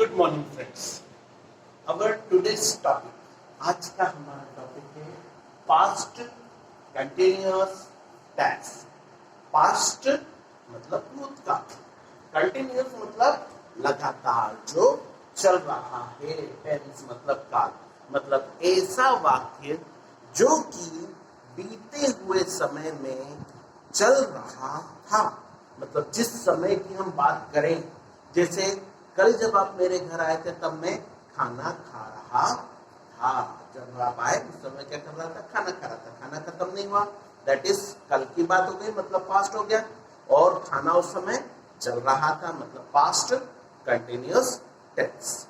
Good morning friends. Our today's topic, आज का हमारा टॉपिक है पास्ट कंटिन्यूअस टेंस। पास्ट मतलब भूतकाल, कंटिन्यूअस मतलब लगातार जो चल रहा है, टेंस मतलब काल, मतलब ऐसा वाक्य जो कि बीते हुए समय में चल रहा था। मतलब जिस समय की हम बात करें, जैसे कल जब आप मेरे घर आए थे तब मैं खाना खा रहा था। जब आप आए उस समय क्या कर रहा था? खाना खा रहा था। खाना खत्म नहीं हुआ, दैट इज कल की बात हो गई, मतलब पास्ट हो गया। और खाना उस समय चल रहा था, मतलब पास्ट कंटिन्यूअस टेंस।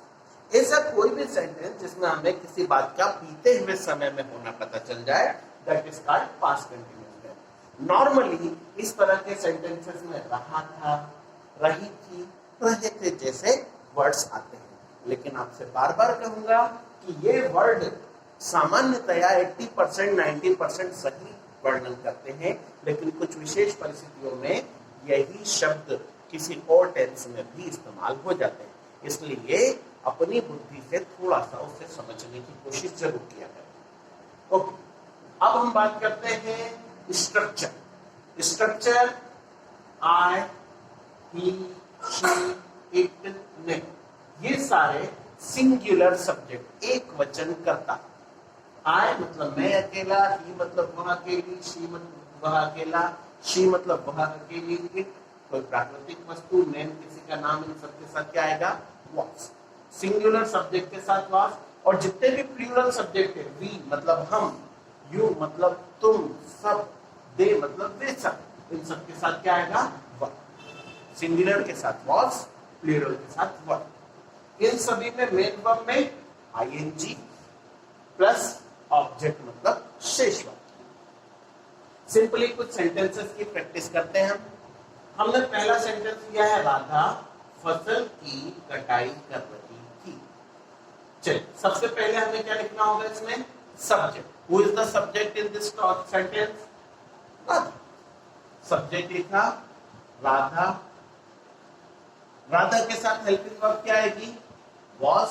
ऐसा कोई भी सेंटेंस जिसमें हमें किसी बात का बीते हुए समय में होना पता चल जाए, that is called past continuous tense. Normally इस तरह के सेंटेंसेस में रहा था, रही थी, रहे थे जैसे वर्ड्स आते हैं। लेकिन आपसे बार बार कहूंगा कि ये वर्ड सामान्यतया 80% 90% सही वर्णन करते हैं, लेकिन कुछ विशेष परिस्थितियों में यही शब्द किसी और टेंस में भी इस्तेमाल हो जाते हैं। इसलिए अपनी बुद्धि से थोड़ा सा उसे समझने की कोशिश जरूर किया करें। ओके, अब हम बात करते हैं structure. Structure I, he, she, it, ने, ये सारे सिंगुलर सब्जेक्ट, एक वचन कर्ता। आई मतलब मैं अकेला, ही मतलब वह अकेली, शी मतलब वह अकेला, शी मतलब वह अकेली, इट कोई प्राकृतिक वस्तु, नेम किसी का नाम, इन सबके साथ क्या आएगा? वाज। सिंगुलर सब्जेक्ट के साथ वाज। और जितने भी प्लूरल सब्जेक्ट है, वी मतलब हम, यू मतलब तुम, सब, दे मतलब वे सब, इन सब के साथ क्या आएगा? वर। सिंगुलर के साथ वाज, प्लूरल के साथ वर। इन सभी में मेन वर्ब में आईएनजी प्लस ऑब्जेक्ट मतलब शेष वाक्य। सिंपली कुछ सेंटेंसेस की प्रैक्टिस करते हैं हम। हमने पहला सेंटेंस लिया है, राधा फसल की कटाई कर रही थी। चलिए, सबसे पहले हमें क्या लिखना होगा इसमें? Subject. Who is the subject in this sentence? Radha. Subject लिखा राधा। राधा के साथ हेल्पिंग वर्ब क्या आएगी? वॉज।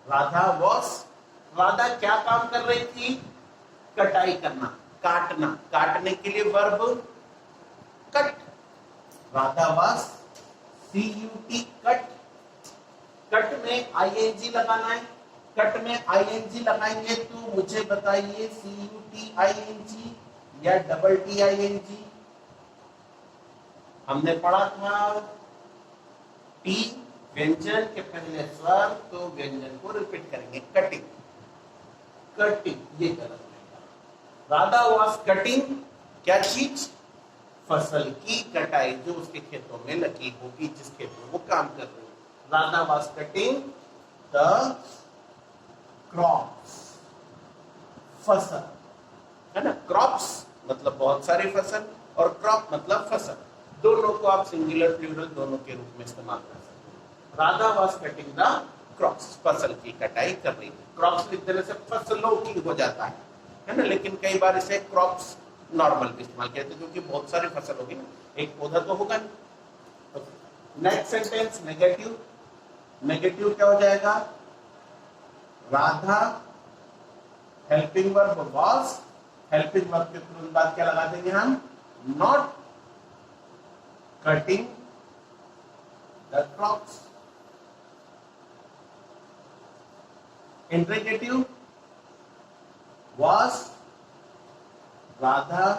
राधा वॉज। राधा क्या काम कर रही थी? कटाई करना, काटना। काटने के लिए verb cut. Radha was CUT, cut. Cut में आईएनजी लगाना है। कट में आईएनजी लगाएंगे तो मुझे बताइए, CUT आईएनजी या TT आईएनजी? हमने पढ़ा था टी व्यंजन के पहले स्वर, तो व्यंजन को रिपीट करेंगे, कटिंग। कटिंग ये गलत है। राधा वाज कटिंग क्या चीज? फसल की कटाई, जो उसके खेतों में लगी होगी, जिस खेत में वो काम कर रही है। Radha was cutting the crops, फसल है ना। क्रॉप्स मतलब बहुत सारी फसल, और क्रॉप मतलब फसल। दोनों को आप सिंगुलर प्लूरल दोनों के रूप में इस्तेमाल कर सकते हैं। Radha was cutting the crops, फसल की कटाई कर रही है। क्रॉप्स लिख देने से फसलों की हो जाता है ना, लेकिन कई बार इसे क्रॉप्स नॉर्मल भी इस्तेमाल किया जाता है, क्योंकि बहुत सारी फसल होगी ना, एक पौधा तो होगा नहीं। Next sentence negative. नेगेटिव क्या हो जाएगा? Radha helping verb was. Helping verb के तुरंत बाद क्या लगा देंगे हम? Not cutting the crops. Interrogative was Radha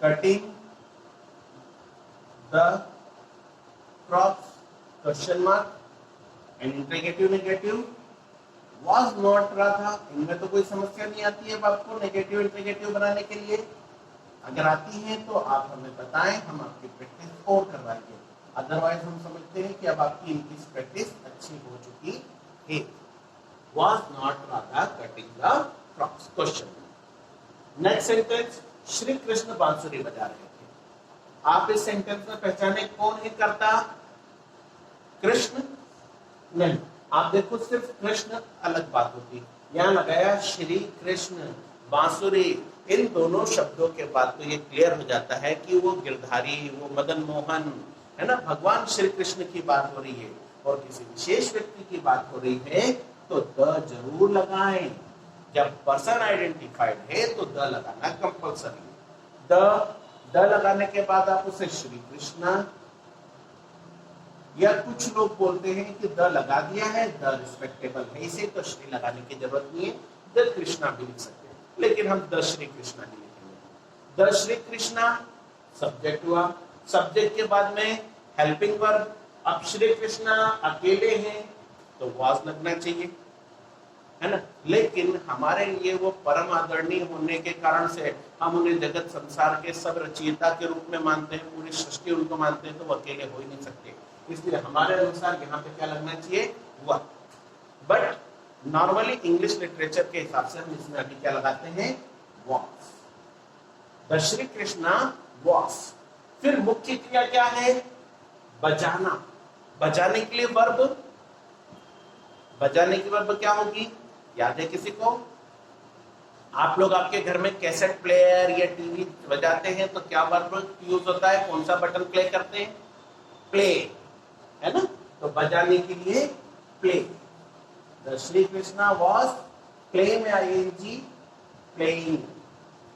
cutting the crops, question mark. And interrogative negative was not Radha. इनमें तो कोई समस्या नहीं आती है आपको नेगेटिव इंट्रोगेटिव बनाने के लिए। अगर आती है तो आप हमें बताएं, हम आपकी प्रैक्टिस और करवाएंगे। अदरवाइज हम समझते हैं कि अब आपकी इनकी प्रैक्टिस अच्छी हो चुकी है। Was not Radha cutting the crops, question. Next sentence, Shri Krishna बांसुरी बजा रहे थे। आप इस सेंटेंस में पहचाने कौन है कर्ता? कृष्ण नहीं। आप देखो सिर्फ कृष्ण अलग बात होती, यहाँ लगाया श्री कृष्ण बांसुरी। इन दोनों शब्दों के बाद तो ये क्लियर हो जाता है कि वो गिरधारी, वो मदन मोहन, है ना, भगवान श्री कृष्ण की बात हो रही है और किसी विशेष व्यक्ति की बात हो रही है तो द जरूर लगाएं। जब पर्सन आइडेंटिफाइड है तो द लगाना कंपल्सरी। द लगाने के बाद आप उसे श्री कृष्णा, या कुछ लोग बोलते हैं कि द लगा दिया है, द रिस्पेक्टेबल है इसे, तो श्री लगाने की जरूरत नहीं है, द कृष्णा भी लिख सकते हैं, लेकिन हम द श्री कृष्णा ही लिखेंगे। द श्री कृष्णा सब्जेक्ट हुआ, सब्जेक्ट के बाद में हेल्पिंग वर्ब। अब श्री कृष्णा अकेले हैं तो वाज लगना चाहिए, है ना, लेकिन हमारे लिए वो परम आदरणीय होने के कारण से हम उन्हें जगत संसार के सब रचयिता के रूप में मानते हैं, पूरी सृष्टि उनको मानते हैं, तो वो अकेले हो ही नहीं सकते। इसलिए हमारे अनुसार यहाँ पे क्या लगना चाहिए, वह। बट नॉर्मली इंग्लिश लिटरेचर के हिसाब से हम इसमें अभी क्या लगाते हैं, was. The Shri Krishna was. फिर मुख्य क्रिया क्या है, बजाना। बजाने के लिए वर्ब, बजाने की वर्ब क्या होगी, याद है किसी को? आप लोग आपके घर में कैसेट प्लेयर या टीवी बजाते हैं तो क्या वर्ब यूज होता है, कौन सा बटन प्ले करते हैं, प्ले, है ना, तो बजाने के लिए play. The Shri Krishna was play में आईएनजी, प्लेइंग।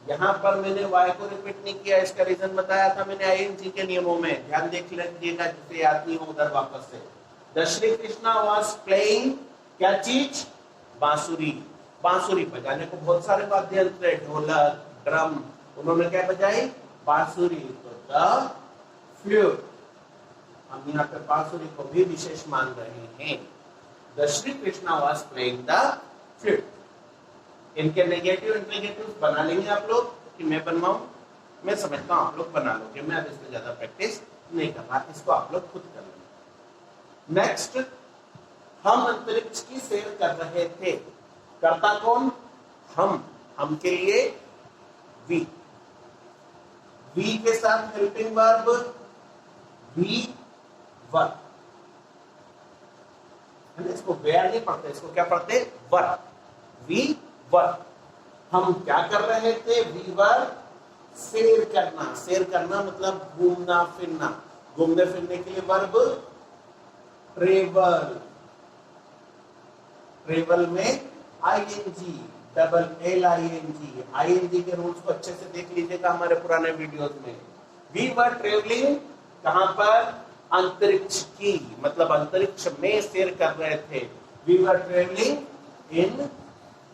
यहां पर मैंने वाई को रिपीट नहीं किया, इसका रीजन बताया था मैंने आईएनजी के नियमों में, ध्यान देख लीजिएगा जिसे याद नहीं हो उधर वापस से। The Shri Krishna was playing क्या चीज, बांसुरी। बांसुरी बजाने को बहुत सारे वाद्य यंत्र है, ढोलक, ड्रम, उन्होंने क्या बजाई, बांसुरी, तो द फ्लूट। हम यहाँ पे बांसुरी को भी विशेष मान रहे हैं। The Shri Krishna was playing the flute. इनके नेगेटिव इंट्रीगेटिव बना लेंगे आप लोग कि मैं बनवाऊं, मैं समझता हूं आप लोग बना लोगे, मैं अब इसमें ज्यादा प्रैक्टिस नहीं कर रहा, इसको आप लोग खुद कर लेंगे। नेक्स्ट, हम अंतरिक्ष की सैर कर रहे थे, करता कौन, हम के लिए वी, वी के साथ हेल्पिंग वर्ब वी वर, इसको वेयर नहीं पढ़ते, इसको क्या पढ़ते, वर, वी वर। हम क्या कर रहे थे, वी वर सैर करना। सैर करना मतलब घूमना फिरना, घूमने फिरने के लिए वर्ब ट्रेवल। ट्रेवल में I N G, double L I N G. I N G के रूल्स को अच्छे से देख लीजिएगा हमारे पुराने वीडियोस में। वी वर ट्रेवलिंग कहां पर, अंतरिक्ष की, मतलब अंतरिक्ष में सैर कर रहे थे। We were travelling in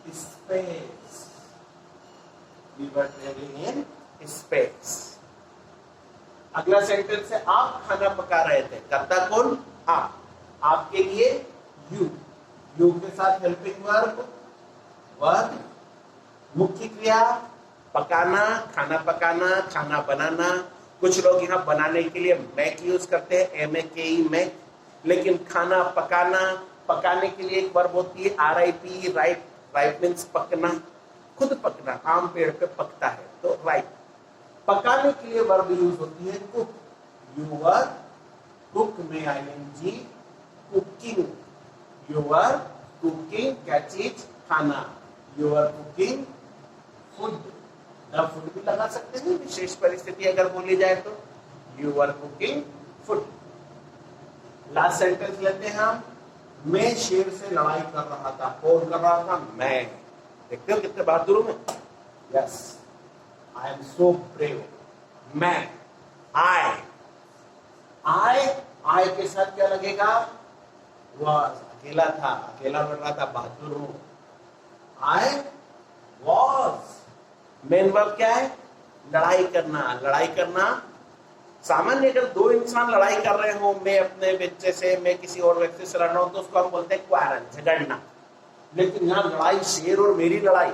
space, we were travelling in space. अगला सेंटेंस है, आप खाना पका रहे थे, करता कौन, आप, आपके लिए यू, यू के साथ हेल्पिंग वर्ब वर्ब, मुख्य क्रिया पकाना, खाना पकाना, खाना बनाना। कुछ लोग यहाँ बनाने के लिए मैक यूज करते हैं, MEKE मैक, लेकिन खाना पकाना, पकाने के लिए एक वर्ब होती है RIP, राइप। राइप मीन्स पकना, खुद पकना, आम पेड़ पे पकता है तो राइप। पकाने के लिए वर्ब यूज होती है कुक, यू वर कुक में I N G, cooking, you are cooking क्या चीज, खाना, you are cooking food. The food भी लगा सकते हैं विशेष परिस्थिति अगर बोली जाए तो, you are cooking food. Last sentence लेते हैं हम, मैं शेर से लड़ाई कर रहा था, कौन कर रहा था, मैं। देखते हो कितने बहादुर हूं मैं, yes, I am so brave, मैं। आई के साथ क्या लगेगा, वॉज, अकेला था, अकेला लड़ रहा था, बहादुर हूं। आई वॉज, मेन वर्ब क्या है, लड़ाई करना। लड़ाई करना, सामान्य अगर दो इंसान लड़ाई कर रहे हो, मैं अपने बच्चे से, मैं किसी और व्यक्ति से लड़ रहा हूं, तो उसको हम बोलते हैं क्वारल, झगड़ना। लेकिन यहाँ लड़ाई शेर और मेरी लड़ाई,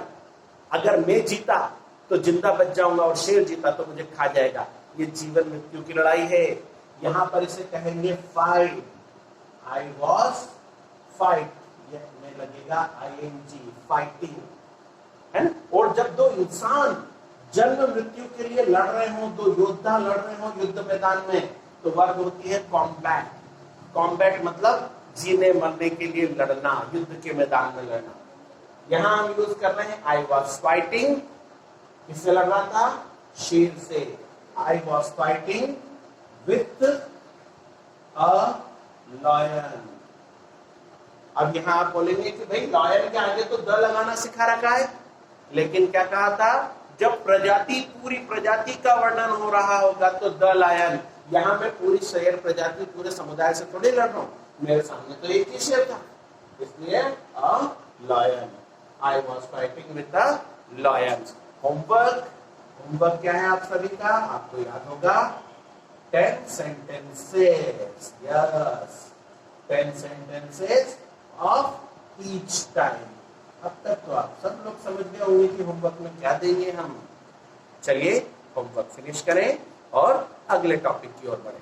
अगर मैं जीता तो जिंदा बच जाऊंगा और शेर जीता तो मुझे खा जाएगा, ये जीवन मृत्यु की लड़ाई है। यहाँ पर इसे कहेंगे फाइट, आई वॉज फाइट, ये में लगेगा ING, फाइटिंग, है ना। और जब दो इंसान जन्म मृत्यु के लिए लड़ रहे हो, दो योद्धा लड़ रहे हो युद्ध मैदान में, तो वर्ब होती है कॉम्बैट। कॉम्बैट मतलब जीने मरने के लिए लड़ना, युद्ध के मैदान में लड़ना। यहां हम यूज कर रहे हैं आई वॉज फाइटिंग, किससे लड़ रहा था, शेर से। I was fighting with a lion. अब यहां आप बोलेंगे कि भाई लायन के आगे तो द लगाना सिखा रखा है, लेकिन क्या कहा था, जब प्रजाति पूरी प्रजाति का वर्णन हो रहा होगा तो द लायन। यहां मैं पूरी शहर प्रजाति पूरे समुदाय से थोड़ी लड़ रहा हूं, मेरे सामने तो एक ही शेर था, इसलिए a lion. I was fighting with the lions. Homework क्या है आप सभी का, आपको याद होगा 10 sentences, yes, 10 sentences of each time। अब तक तो आप सब लोग समझ गए होंगे कि होमवर्क में क्या देंगे हम। चलिए होमवर्क फिनिश करें और अगले टॉपिक की ओर बढ़ें।